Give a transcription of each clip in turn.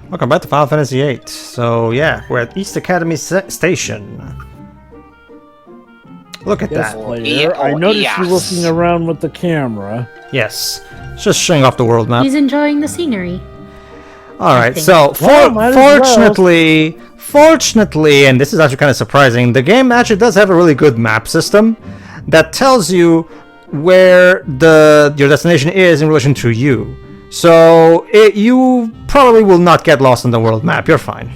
Welcome back to Final Fantasy VIII. So yeah, we're at East Academy Station. Look at that. Player. I noticed you looking around with the camera. Yes, just showing off the world map. He's enjoying the scenery. Alright, so fortunately, and this is actually kind of surprising, the game actually does have a really good map system that tells you where your destination is in relation to you. So you probably will not get lost on the world map. You're fine.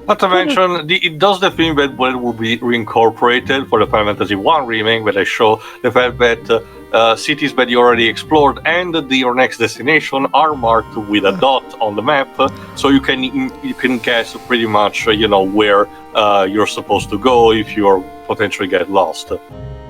Not to mention, it does the thing that when it will be reincorporated for the Final Fantasy I remake, where they show the fact that cities that you already explored and your next destination are marked with a dot on the map, so you can guess pretty much where you're supposed to go if you potentially get lost.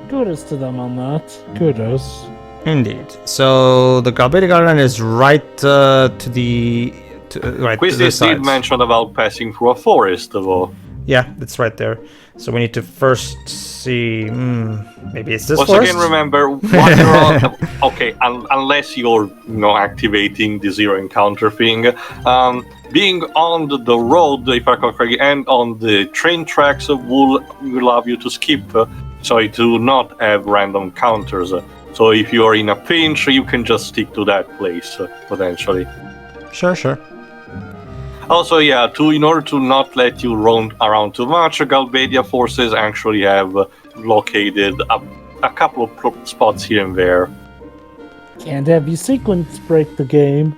Kudos to them on that. Kudos. Indeed. So the Galabdia Garden is right to the right. Quiz did mention about passing through a forest, though. Yeah, it's right there. So we need to first see. Maybe it's this Once forest? again, remember, when you're on, okay, unless you're activating the zero encounter thing, being on the road, if I recall correctly, and on the train tracks will allow you to skip, so you do not have random counters. So if you are in a pinch, you can just stick to that place, potentially. Sure. Also, yeah, in order to not let you roam around too much, Galbadia forces actually have located a couple of spots here and there. Can't have you sequence break the game.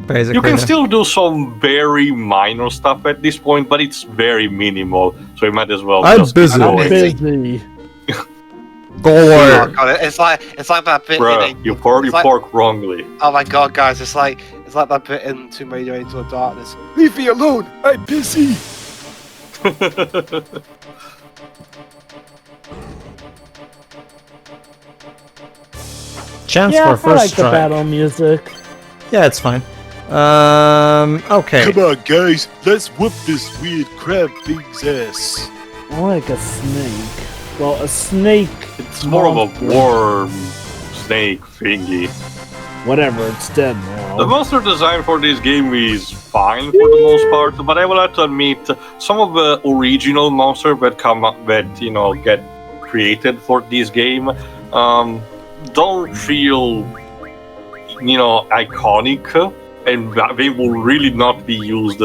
Basically, you can still do some very minor stuff at this point, but it's very minimal, so you might as well I'm just busy. go I'm busy. Go away. Oh god, it's like that bit. Bruh, you pork wrongly. Oh my god, guys, it's like that bit in Tomb Raider Into the Darkness. Leave me alone. I'm busy. Chance Yeah, for first I like strike. the battle music. Yeah, it's fine. Okay. Come on, guys, let's whoop this weird crab thing's ass. I like a snake. Well, a snake. It's more of a worm snake thingy. Whatever, it's dead now. The monster design for this game is fine for the most part, but I will have to admit, some of the original monsters that get created for this game don't feel iconic, and they will really not be used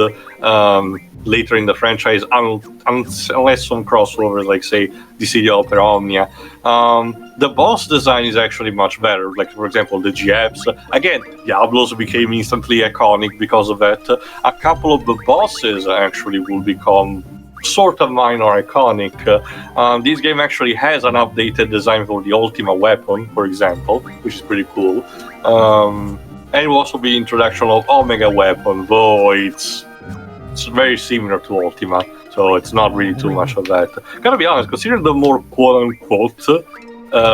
later in the franchise unless some crossovers, like say the City of Opera Omnia. The boss design is actually much better. Like, for example, the GFs. Again, Diablos became instantly iconic because of that. A couple of the bosses actually will become sort of minor iconic. This game actually has an updated design for the Ultima weapon, for example, which is pretty cool. And will also be introduction of Omega weapon, though it's very similar to Ultima, so it's not really too much of that. Gotta be honest, considering the more quote-unquote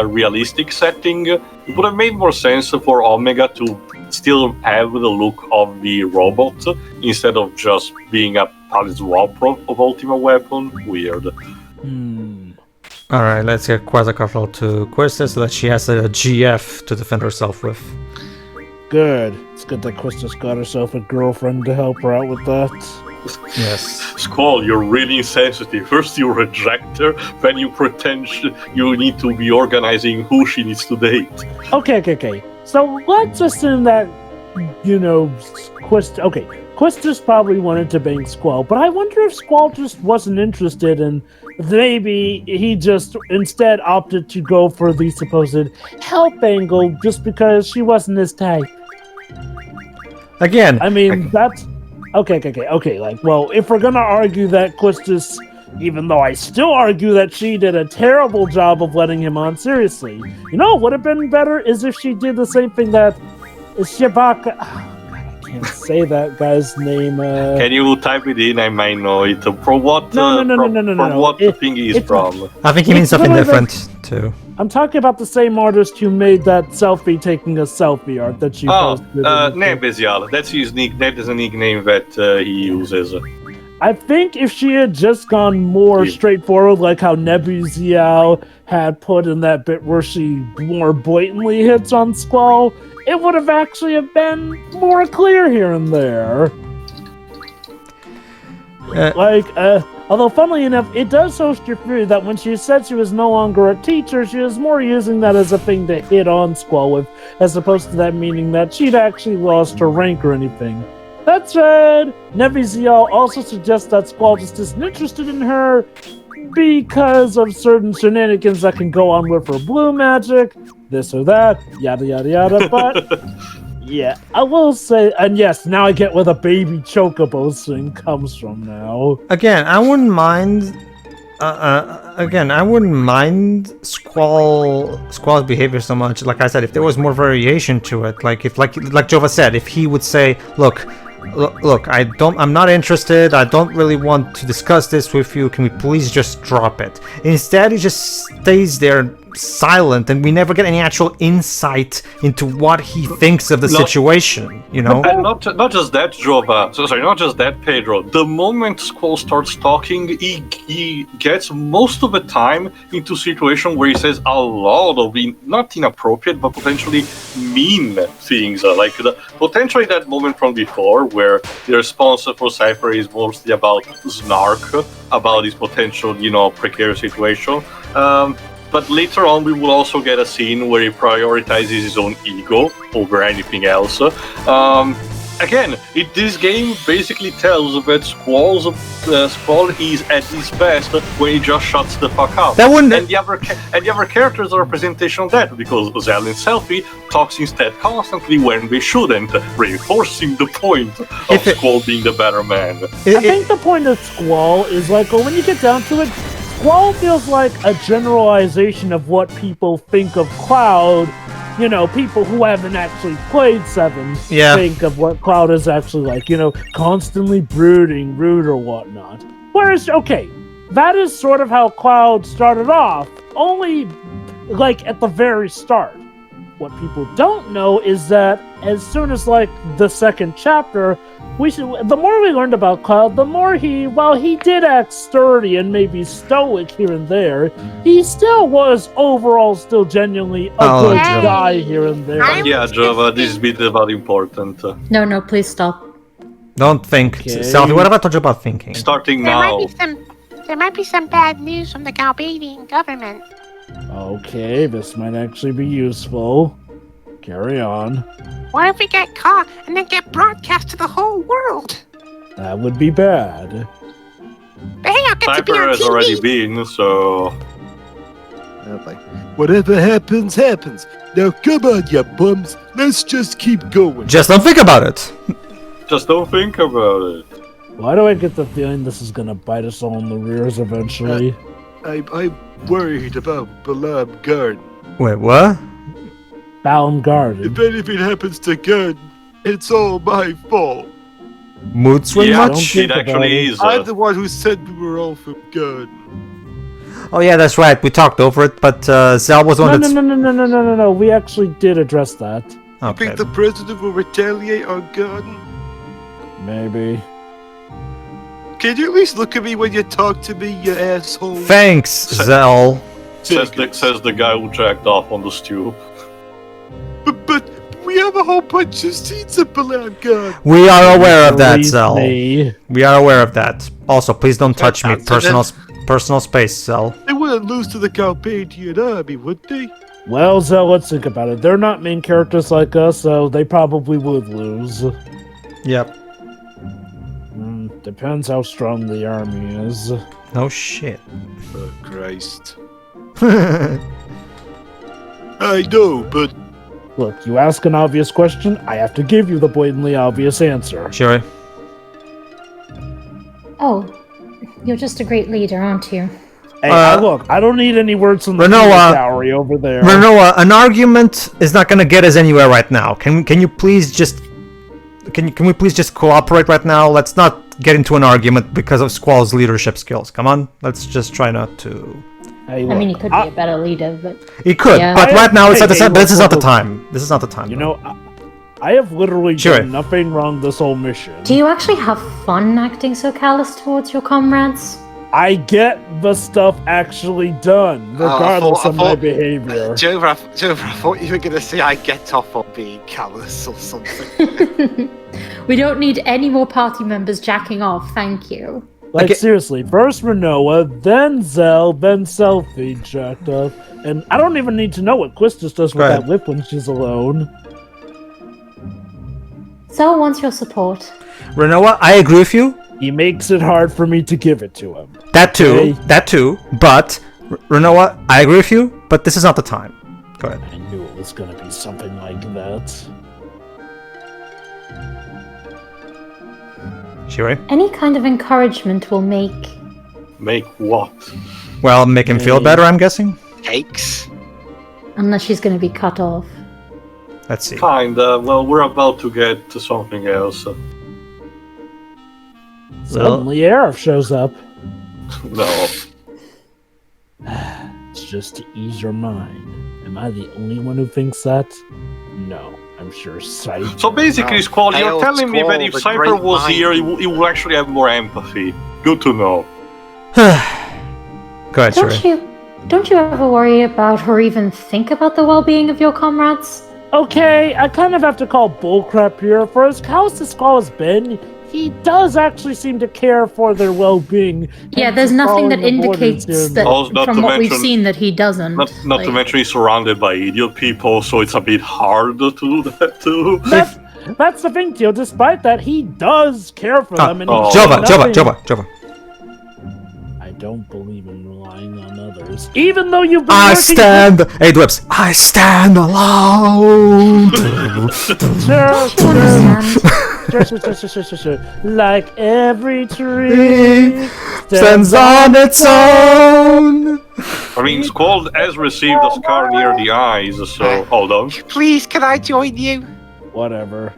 realistic setting, it would have made more sense for Omega to still have the look of the robot instead of just being a swap of Ultima weapon. Weird. Alright, let's get Quasarcafal to Quistis so that she has a GF to defend herself with. Good. It's good that Quistis got herself a girlfriend to help her out with that. Yes. Squall, you're really insensitive. First you reject her, then you pretend you need to be organizing who she needs to date. Okay. So let's assume that, Quistis probably wanted to bang Squall, but I wonder if Squall just wasn't interested and maybe he just instead opted to go for the supposed help angle just because she wasn't his type. Again, I mean, that's... Okay. Well, if we're gonna argue that Quistis, even though I still argue that she did a terrible job of letting him on, seriously, would have been better is if she did the same thing that Shibaka... I can't say that guy's name. Can you type it in? I might know it. From what? No. From what the thing is from? I think he means something different too. I'm talking about the same artist who made that selfie taking a selfie art that you posted. Nebezial. That's his nick. That is a nickname that he uses. I think if she had just gone more straightforward, like how Nebuzial had put in that bit where she more blatantly hits on Squall, it would have actually have been more clear here and there. Although, funnily enough, it does host your theory that when she said she was no longer a teacher, she was more using that as a thing to hit on Squall with, as opposed to that meaning that she'd actually lost her rank or anything. That said, Nevizial also suggests that Squall just isn't interested in her because of certain shenanigans that can go on with her blue magic, this or that, yada yada yada, but... Yeah, I will say, and yes, now I get where the baby chocobo thing comes from now. Again, I wouldn't mind. I wouldn't mind Squall's behavior so much. Like I said, if there was more variation to it, like Jova said, if he would say, "Look, I'm not interested. I don't really want to discuss this with you. Can we please just drop it?" Instead, he just stays there silent, and we never get any actual insight into what he thinks of the situation, you know? And not just that, Jova. Not just that, Pedro. The moment Squall starts talking, he gets most of the time into a situation where he says a lot of not inappropriate, but potentially mean things. Potentially that moment from before, where the response for Cypher is mostly about snark, about his potential, precarious situation. But later on, we will also get a scene where he prioritizes his own ego over anything else. Again, this game basically tells that Squall is at his best when he just shuts the fuck up. And the other characters are a representation of that, because Zell and Selfie talks instead constantly when they shouldn't, reinforcing the point of Squall being the better man. I think the point of Squall is when you get down to it, Squall feels like a generalization of what people think of Cloud. People who haven't actually played 7 think of what Cloud is actually like, constantly brooding, rude, or whatnot. Whereas, that is sort of how Cloud started off, only, at the very start. What people don't know is that as soon as, the second chapter, the more we learned about Cloud, the more while he did act sturdy and maybe stoic here and there, he still was overall still genuinely a good guy here and there. Yeah, Jova, this bit is about important. No, please stop. Don't think. Selfie, what have I told you about thinking? Starting now. There might be some bad news from the Galabadian government. Okay, this might actually be useful. Carry on. What if we get caught and then get broadcast to the whole world? That would be bad. But hey, I'll get to be on Cypher has TV. already been, so... Whatever happens, happens. Now come on, you bums. Let's just keep going. Just don't think about it. Just don't think about it. Why do I get the feeling this is gonna bite us all in the rears eventually? I'm worried about Balam Garden. Wait, what? Bound Garden. If anything happens to Garden, it's all my fault. Mood swing Yeah, much? it actually is. I'm the one who said we were all from Garden. Oh yeah, that's right. We talked over it, but Zal was one that's... No. We actually did address that. You Okay. think the president will retaliate on Garden? Maybe. Can you at least look at me when you talk to me, you asshole? Thanks, Zal. Says the guy who jacked off on the stoop. But we have a whole bunch of seats at Balam Garden. We are aware of that, Believe Zal. me. We are aware of that. Also, please don't touch me. That's- Personal space, Zal. They wouldn't lose to the Galbadian army, would they? Well, Zell, let's think about it. They're not main characters like us, so they probably would lose. Yep. Depends how strong the army is. No shit. Oh, Christ. I know, but... Look, you ask an obvious question, I have to give you the blatantly obvious answer. Sure. Oh, you're just a great leader, aren't you? Hey, look, I don't need any words from the Renoa, gallery over there. Renoa, an argument is not gonna get us anywhere right now. Can you please just... Can we please just cooperate right now? Let's not get into an argument because of Squall's leadership skills. Come on, let's just try not to... Hey, I look, mean, he could be a better leader, but... He could, Yeah. but right now it's at the Hey, this is not the look. time. This is not the time. You know, I have literally Sure. done nothing wrong this whole mission. Do you actually have fun acting so callous towards your comrades? I get the stuff actually done, regardless of my behavior. Jova, I thought you were going to say I get off on being callous or something. We don't need any more party members jacking off, thank you. Like, Okay. seriously, first Renoa, then Zell, then Selfie jacked up. And I don't even need to know what Quistis does with Right. that whip when she's alone. Zell wants your support. Renoa, I agree with you. He makes it hard for me to give it to him. That too. Okay. That too. But Renoa, I agree with you. But this is not the time. Go ahead. I knew it was gonna be something like that. Shiri? Any kind of encouragement will make... Make what? Well, make him feel Hey. better, I'm guessing. Cakes. Unless she's going to be cut off. Let's see. Kinda. Well, we're about to get to something else. Suddenly, Arif shows up. No. It's just to ease your mind. Am I the only one who thinks that? No, I'm sure Cypher. So basically, Squall, you're Hail telling me that Squall, if the Cypher great was mind. here, he would actually have more empathy. Good to know. Go ahead, Shiri. Don't you ever worry about or even think about the well-being of your comrades? Okay, I kind of have to call bullcrap here. For as callous as Squall has been, he does actually seem to care for their well-being. Yeah, Hence there's nothing that following the orders indicates here and that, Also, not from to what we've mention- seen, that he doesn't. Not Like, to mention he's surrounded by idiot people, so it's a bit hard to do that too. That's the thing, Tio. Despite that, he does care for them. And Oh. he Jova, does Jova, nothing- Jova, Jova. I don't believe in relying on others, even though you've been I working stand. Hey, Dwips. I stand alone. Sure. Like every tree Stands on its own. I mean, Squall has received a scar near the eyes, so hold on. Please, can I join you? Whatever.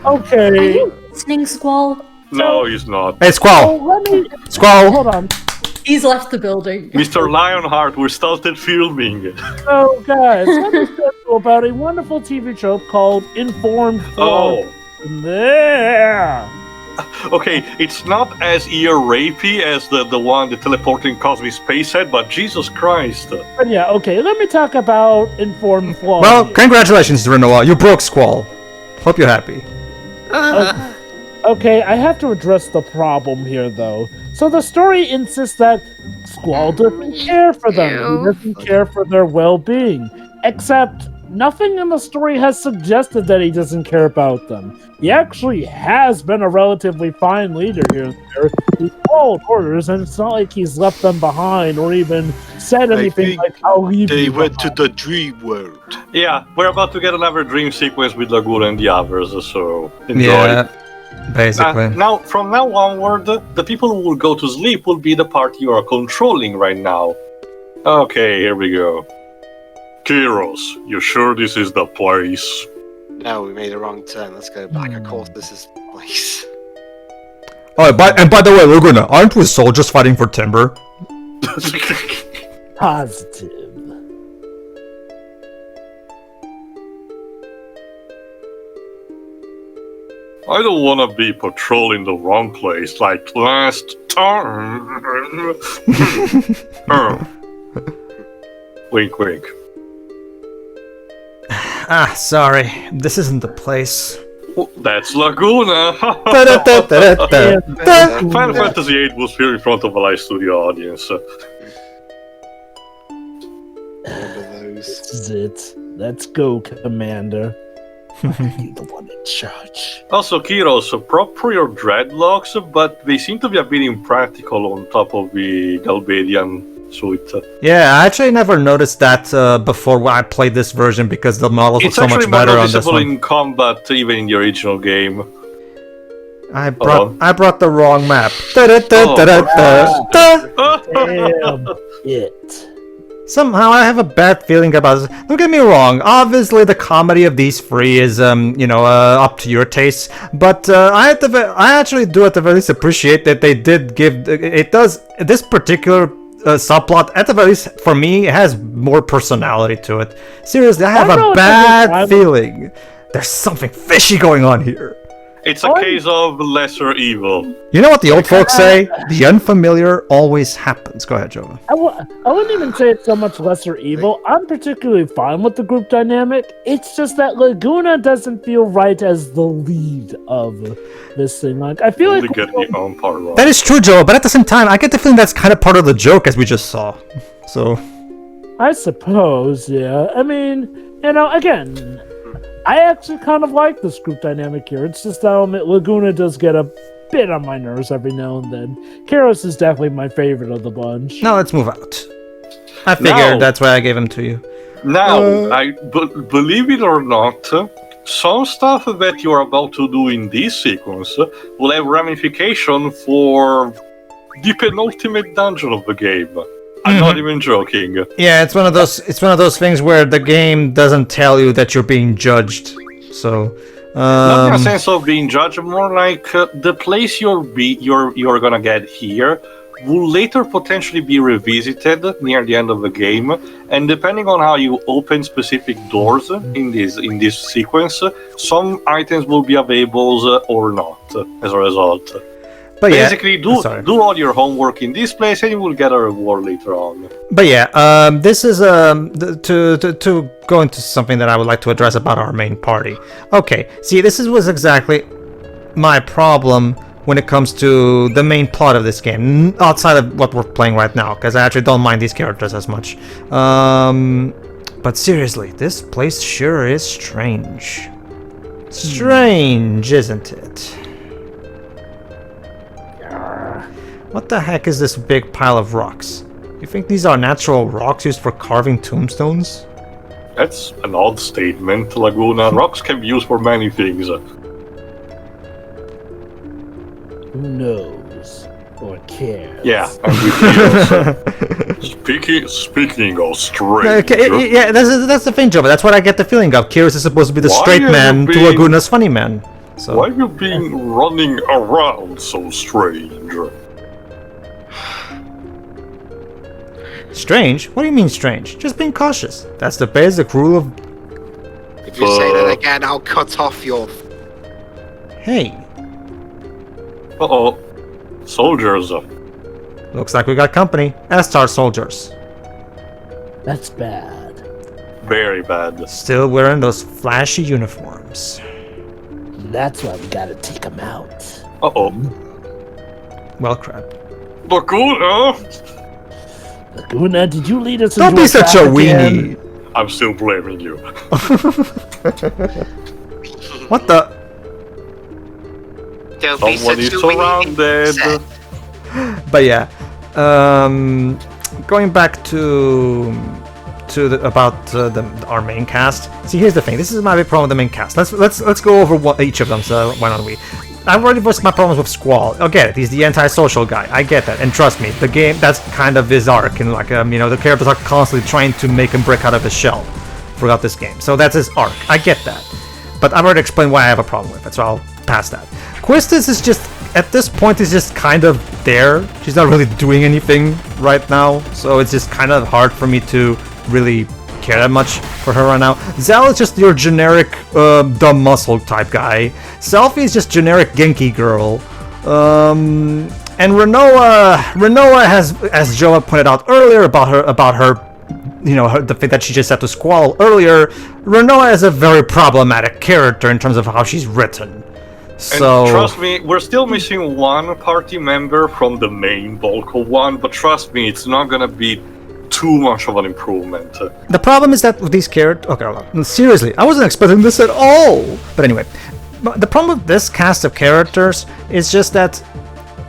Are Okay. you listening, Squall? No, he's not. Hey, Oh, Squall. let me. Squall. Hold on. He's left the building. Mr. Lionheart, we're started filming. So, guys, let me tell you about a wonderful TV trope called Informed Fraud. Oh, There. okay, it's not as ear rapey as the one, the teleporting cosmic space head, but Jesus Christ. But yeah, okay, let me talk about Informed Fraud. Well, here. congratulations, Renoa. You broke Squall. Hope you're happy. Okay, I have to address the problem here, though. So the story insists that Squall doesn't care for them. He doesn't care for their well-being. Except, nothing in the story has suggested that he doesn't care about them. He actually has been a relatively fine leader here and there. He's followed orders, and it's not like he's left them behind or even said anything think like, I'll leave They you went to behind. the dream world. Yeah, we're about to get another dream sequence with Laguna and the others, so enjoy. Yeah, basically. Now, from now onward, the people who will go to sleep will be the party you are controlling right now. Okay, here we go. Kiros, you sure this is the place? No, we made a wrong turn. Let's go back. Of course, this is the place. Oh, and by the way, Laguna, aren't we soldiers fighting for timber? Positive. I don't want to be patrolling the wrong place like last time. Wink, wink. Ah, sorry. This isn't the place. That's Laguna. Da-da-da-da-da-da. Final Fantasy VIII was here in front of a live studio audience. Remember those? This is it. Let's go, Commander. Why are you the one in charge? Also, Kiros, prop for your dreadlocks, but they seem to be a bit impractical on top of the Galbadian suit. Yeah, I actually never noticed that before when I played this version because the models were It's so actually much more better on this noticeable one. in combat, even in the original game. I on. brought the wrong map. Da-da-da-da-da-da. Damn it. Somehow I have a bad feeling about this. Don't get me wrong. Obviously, the comedy of these three is, up to your taste. But I actually do at the very least appreciate that they did give. It does this particular subplot at the very least for me has more personality to it. Seriously, I have I know a it's a good bad time. feeling. There's something fishy going on here. It's a case of lesser evil. You know what the old folks say? The unfamiliar always happens. Go ahead, Jova. I wouldn't even say it's so much lesser evil. I'm particularly fine with the group dynamic. It's just that Laguna doesn't feel right as the lead of this thing. Like, I feel like get the own part wrong. That is true, Jova, but at the same time, I get the feeling that's kind of part of the joke, as we just saw. So, I suppose, yeah. I mean, you know, again, I actually kind of like this group dynamic here. It's just that Laguna does get a bit on my nerves every now and then. Kiros is definitely my favorite of the bunch. now let's move out. I figured that's why I gave him to you. Now, believe it or not, some stuff that you are about to do in this sequence will have ramification for the penultimate dungeon of the game. I'm not even joking. Yeah, it's one of those things where the game doesn't tell you that you're being judged. So, not in a sense of being judged, more like the place you're gonna get here will later potentially be revisited near the end of the game, and depending on how you open specific doors in this sequence, some items will be available or not as a result. but Basically, yeah, do all your homework in this place, and you will get a reward later on. But yeah, this is to go into something that I would like to address about our main party. Okay, see, was exactly my problem when it comes to the main plot of this game, outside of what we're playing right now, because I actually don't mind these characters as much. But seriously, this place sure is strange. Strange, isn't it? What the heck is this big pile of rocks? You think these are natural rocks used for carving tombstones? That's an odd statement, Laguna. Rocks can be used for many things. Who knows or cares? Yeah, I'm with you. Speaking of strange. Okay, yeah, that's the thing, Joe. That's what I get the feeling of. Kiros is supposed to be the straight man to Laguna's funny man. So. Why have you been running around so strange? Strange? What do you mean strange? Just being cautious. That's the basic rule of... If you say that again, I'll cut off your... Hey. Uh-oh. Soldiers. Looks like we got company. Esthar soldiers. That's bad. Very bad. Still wearing those flashy uniforms. That's why we gotta take them out. Uh-oh. Well, crap. Laguna! Laguna, did you lead us Don't into be such a trap weenie. again? I'm still blaming you. What the? Don't be Someone such is a weenie. surrounded. But yeah, going back to our main cast. See, here's the thing. This is my big problem with the main cast. Let's go over each of them. So why don't we? I've already voiced my problems with Squall. I get it. He's the antisocial guy. I get that. And trust me, the game, that's kind of his arc. And like, the characters are constantly trying to make him break out of his shell throughout this game. So that's his arc. I get that. But I've already explained why I have a problem with it. So I'll pass that. Quistis is just, at this point, is just kind of there. She's not really doing anything right now. So it's just kind of hard for me to really care that much for her right now. Zal is just your generic dumb muscle type guy. Selfie is just generic Genki girl. And Renoa has, as Joa pointed out earlier about her, the fact that she just had to squall earlier. Renoa is a very problematic character in terms of how she's written. So and trust me, we're still missing one party member from the main bulk of one, but trust me, it's not gonna be too much of an improvement. The problem is that with these characters... Okay, seriously, I wasn't expecting this at all! But anyway, the problem with this cast of characters is just that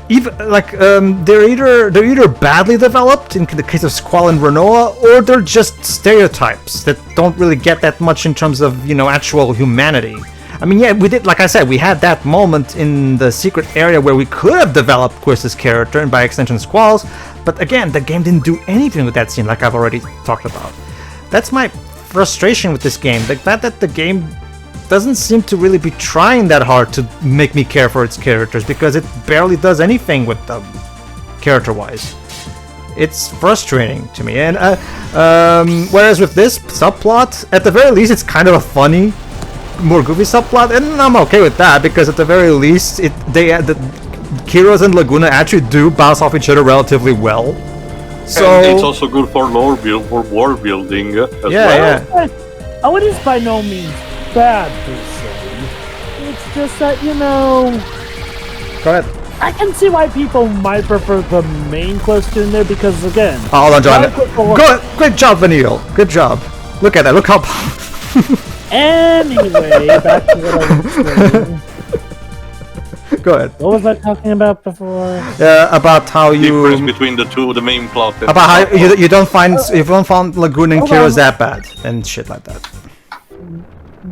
even they're either badly developed in the case of Squall and Renoa, or they're just stereotypes that don't really get that much in terms of, actual humanity. I mean, yeah, we did, like I said, we had that moment in the secret area where we could have developed Quist's character, and by extension Squall's, but again, the game didn't do anything with that scene, like I've already talked about. That's my frustration with this game, the fact that the game doesn't seem to really be trying that hard to make me care for its characters, because it barely does anything with them, character-wise. It's frustrating to me, and whereas with this subplot, at the very least, it's kind of a funny more goofy subplot, and I'm okay with that because at the very least, the Kiros and Laguna actually do bounce off each other relatively well. So and it's also good for world building as well. Yeah. Oh, it is by no means bad per se. It's just that, you know, Go ahead. I can see why people might prefer the main quest in there because, again... Hold on, John. Great job, Vanille. Good job. Look at that. Look how... Anyway, back to what I was saying. Go ahead. What was I talking about before? About how you... Difference between the main plot. And about how you don't find Laguna and Kiros that bad and shit like that.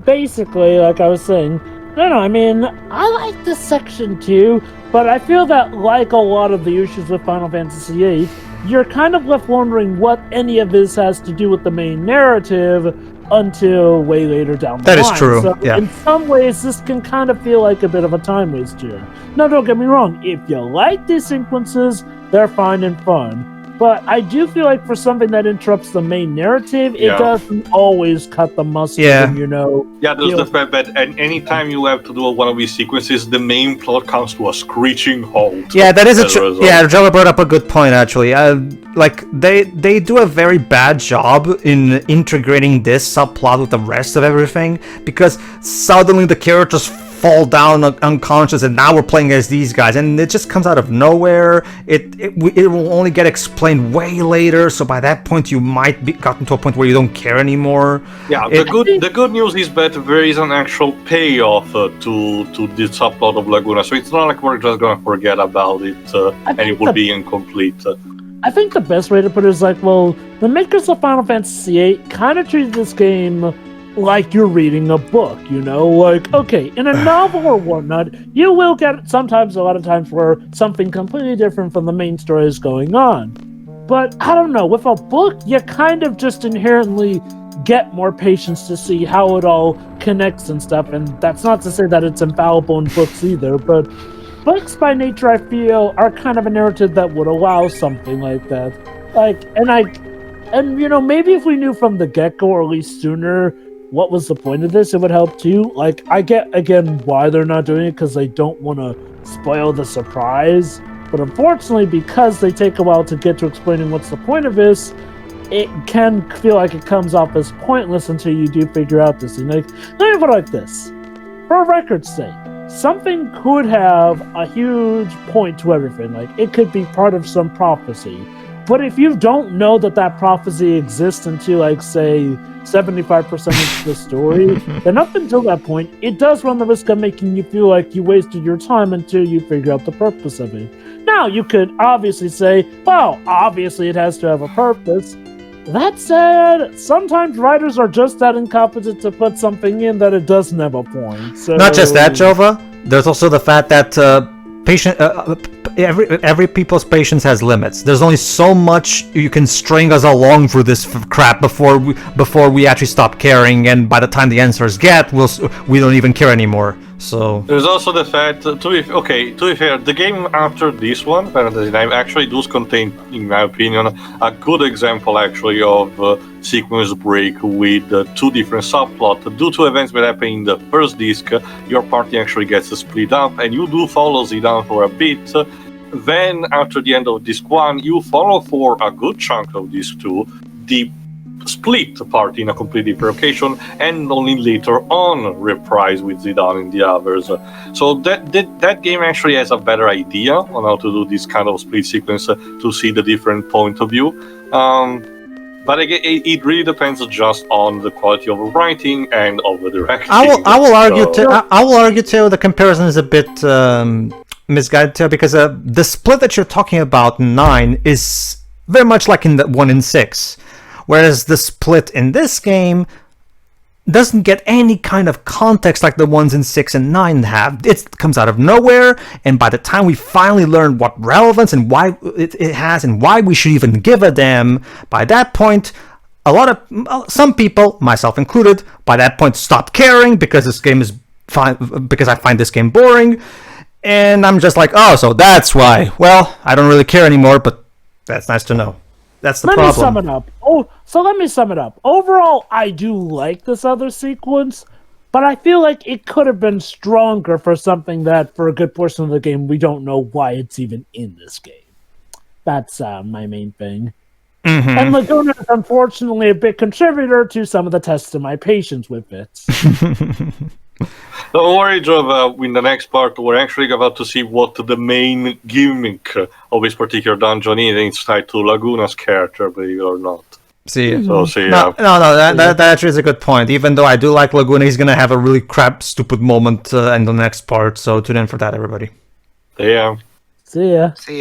Basically, like I was saying, I mean, I like this section too, but I feel that, like a lot of the issues with Final Fantasy VIII, you're kind of left wondering what any of this has to do with the main narrative until way later down the line. That is true, So yeah. in some ways, this can kind of feel like a bit of a time waste here. Now, don't get me wrong, if you like these sequences, they're fine and fun. But I do feel like for something that interrupts the main narrative, it doesn't always cut the mustard. Yeah. And, you know. Yeah, there's the fact that anytime you have to do one of these sequences, the main plot comes to a screeching halt. Yeah, that is yeah, Jella brought up a good point actually. Like they do a very bad job in integrating this subplot with the rest of everything because suddenly the characters fall down unconscious and now we're playing as these guys and it just comes out of nowhere. It will only get explained way later, so by that point you might be gotten to a point where you don't care anymore. Yeah, the good news is that there is an actual payoff to the subplot of Laguna, so it's not like we're just gonna forget about it and it will be incomplete. I think the best way to put it is like, well, the makers of Final Fantasy VIII kind of treated this game like you're reading a book, you know? Like, okay, in a novel or whatnot, you will get sometimes, a lot of times, where something completely different from the main story is going on. But, I don't know, with a book, you kind of just inherently get more patience to see how it all connects and stuff, and that's not to say that it's infallible in books either, but books by nature, I feel, are kind of a narrative that would allow something like that. Like, and you know, maybe if we knew from the get-go, or at least sooner, what was the point of this, it would help too. Like, I get, again, why they're not doing it, because they don't want to spoil the surprise. But unfortunately, because they take a while to get to explaining what's the point of this, it can feel like it comes off as pointless until you do figure out this thing. Like, let me put it like this. For record's sake, something could have a huge point to everything. Like, it could be part of some prophecy. But if you don't know that that prophecy exists until, like, say, 75% of the story, then up until that point, it does run the risk of making you feel like you wasted your time until you figure out the purpose of it. Now, you could obviously say, well, obviously it has to have a purpose. That said, sometimes writers are just that incompetent to put something in that it doesn't have a point. So... Not just that, Jova. There's also the fact that every people's patience has limits. There's only so much you can string us along through this crap before we actually stop caring, and by the time the answers get, we don't even care anymore. So there's also the fact, to be fair, the game after this one, Fantasy IX, actually does contain, in my opinion, a good example actually of sequence break with two different subplots. Due to events that happen in the first disc, your party actually gets split up, and you do follow Zidane for a bit. Then, after the end of disc 1, you follow for a good chunk of disc 2 the split party in a completely different location, and only later on reprise with Zidane and the others. So that game actually has a better idea on how to do this kind of split sequence to see the different point of view. But again, it really depends just on the quality of writing and of the directing. I will argue too. The comparison is a bit misguided too, because the split that you're talking about in 9 is very much like in the one in 6. Whereas the split in this game doesn't get any kind of context like the ones in 6 and 9 have. It comes out of nowhere, and by the time we finally learn what relevance and why it has and why we should even give a damn, by that point, some people, myself included, by that point stop caring because this game is because I find this game boring, and I'm just like, oh, so that's why. Well, I don't really care anymore, but that's nice to know. That's the problem. Let me sum it up. Overall, I do like this other sequence, But I feel like it could have been stronger for something that, for a good portion of the game, we don't know why it's even in this game. That's my main thing. Mm-hmm. And Laguna is unfortunately a big contributor to some of the tests of my patience with bits. Don't worry, Jova. In the next part, we're actually about to see what the main gimmick of this particular dungeon is. It's tied to Laguna's character, believe it or not. See, So, see, no, that actually is a good point. Even though I do like Laguna, he's gonna have a really stupid moment in the next part. So tune in for that, everybody. Yeah. See ya. See